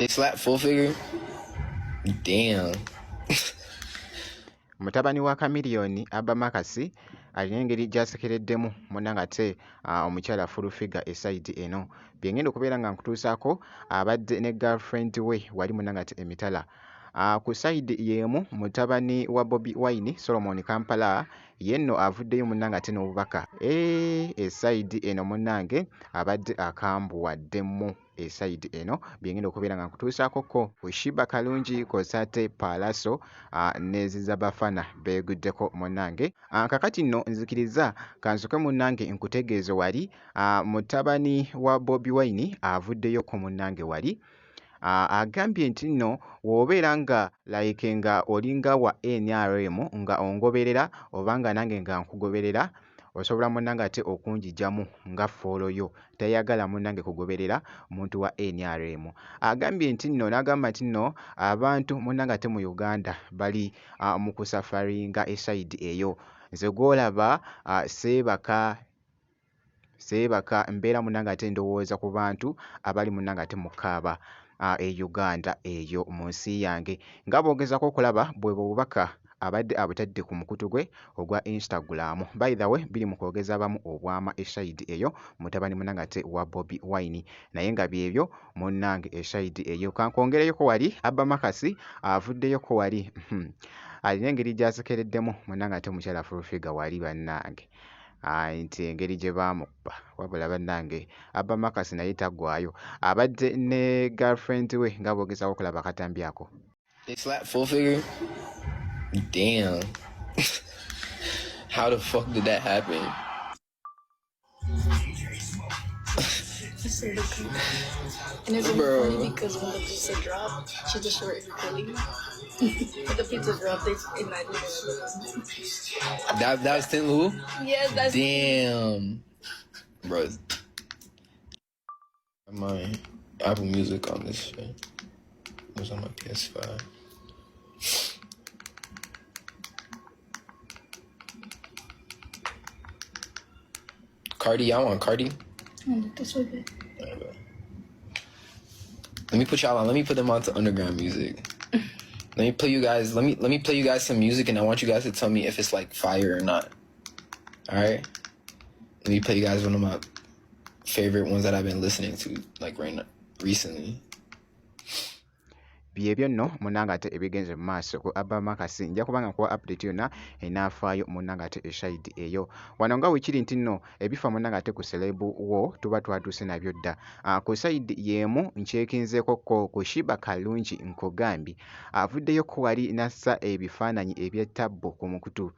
They slap full figure? Damn. Mutabani wa Chameleone Abba Makasi alina engeri gy'asekereddemu munnange ate omukyala full figure eside eno byengenda okubeera nga nkutuusaako abadde ne girlfriend we wali munnange ate emitala. Ku side y'emu mutabani wa Bobi Wine Solomon Kampala yenno avuddeyo munnange ate n'obubaka eside eno munnange abadde akambuwaddemu eside eno byengenda okubeera nga nkutuusaako ko Kushiba Kalungi Kosate Palaso n'eziza Bafana beeguddeko munnange. Kakati nno nzikiriza kansoke munnange nkutegeeze wali mutabani wa Bobi Wine avuddeyo ko munnange wali agambye nti nno w'obeera nga like nga olinga wa NRM nga ongoberera oba nga nange nga nkugoberera osobola munnange ate okunjijjamu nga fooloyo tayagala munnange kugoberera muntu wa NRM. Agambye nti nno n'agamba nti nno abantu munnange ate mu Uganda bali mu kusafaringa eside eyo. Nze gw'olaba seebaka mbeera munnange ate ndowooza ku bantu abali munnange ate mu Kaaba Uganda eyo mu nsi yange nga boogezako okulaba bwe bubaka abadde abutadde ku mukutu gwe ogwa Instagram. By the way biri mu kwogeza abamu obwama eside eyo mutabani munnange ate wa Bobi Wine naye nga byebyo munnange eside eyo. Kankwongereyoko wali Abba Makasi avuddeyoko wali alina engeri gy'asekereddemu munnange ate omukyala full figure wali bannange nti engeri gye baamukba wabula bannange Abba Makasi naye taggwayo abadde ne girlfriend we nga boogezako okulaba akatambi ako. They slap full figure? Damn. How the fuck did that happen? And it's really funny because when the pizza dropped, she just shortened her curly. When the pizza dropped, they imagined it. That was Tin Lu? Yes, that's Damn. Bro. My Apple Music on this shit. It was on my PS5. Cardi, I want Cardi. That's so good. Let me put y'all on. Let me put them on to underground music. Let me play you guys. Let me play you guys some music, and I want you guys to tell me if it's like fire or not. All right. Let me play you guys one of my favorite ones that I've been listening to like right now, recently. Byebyo nno munnange ate ebigenze mu maaso ku Abba Makasi nja kubanga nkuwa update yonna enaafaayo munnange ate eshaidi eyo wano nga wekiri nti nno ebifa munnange ate ku selebu wo tuba twatuuse nabyo dda ku saidi y'emu nkyekinzeeko ko Kushiba Kalungi nkugambye avuddeyo ko wali nassa ebifaananyi eby'ettabbo ku mukutu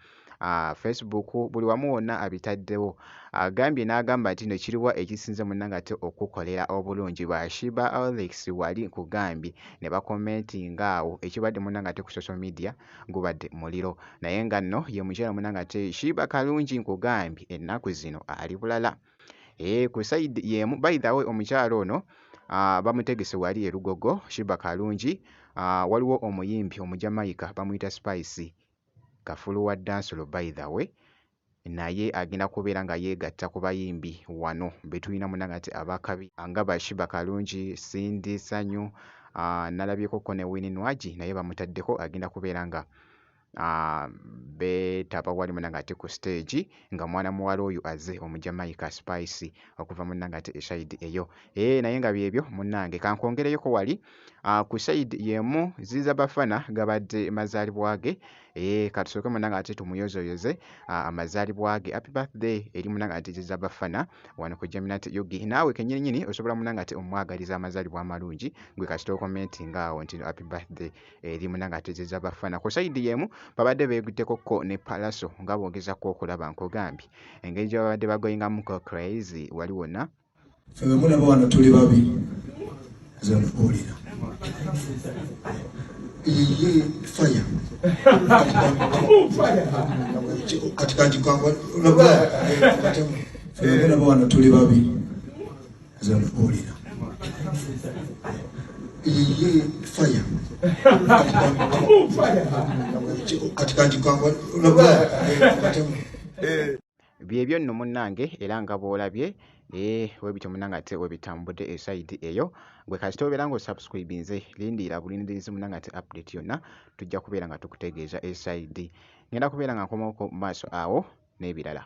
Facebook buli wamu wonna abitaddewo agambye n'agamba nti no kiriwa ekisinze munnange ate okukolera obulungi Bashiba Alex wali nkugambye ne bakomentinga awo ekibadde munnange ate ku social media gubadde muliro naye nga nno ye mukyala munnange ate Shiba Kalungi nkugambye ennaku zino ali bulala ku side y'emu by the way omukyala ono bamutegese wali erugogo Shiba Kalungi waliwo omuyimbi omujamaika bamuyita Spice kafulu wa dansolo by the way naye agenda kubeera nga yeegatta ku bayimbi wano betulina munnange ate abakabi nga Bashiba Kalungi Cindy Sanyu nalabyeko ne Winnie Nwagi naye bamutaddeko agenda kubeera nga beetaba wali munnange ate ku stage nga mwana muwala oyo aze omujamaika Spice okuva munnange ate eside eyo naye nga byebyo munnange kankwongereyoko wali ku side y'emu ziza Bafana gabadde mazaalibwa ge katusooke munnange ate tumuyozoyoze amazaalibwa ge happy birthday eri munnange ate ziza Bafana wano ku Geminat Yogi naawe kennyini osobola munnange ate omwagaliza amazaalibwa amalungi gwe kasita okomentinga awo nti happy birthday eri munnange ate ziza Bafana ku side y'emu babadde beeguddeko ko ne Palaso nga boogezako okulaba nkugambye engeri gye babadde bagoyingamu ko crazy wali wonna ffe bwe mulaba wano tuli babiri nze nfuulira iye faya kati ffe bwe mulaba wano tuli babiri nze nfuulira iye faya kati byebyo nno munnange era nga bw'olabye webityo munnange ate webitambudde esayidi eyo gwe kasita obeera ng'osubscribinze lindiira bulindirizi munnange ate update yonna tujja kubeera nga tukutegeeza esayidi ngenda kubeera nga nkomako mu maaso awo n'ebirala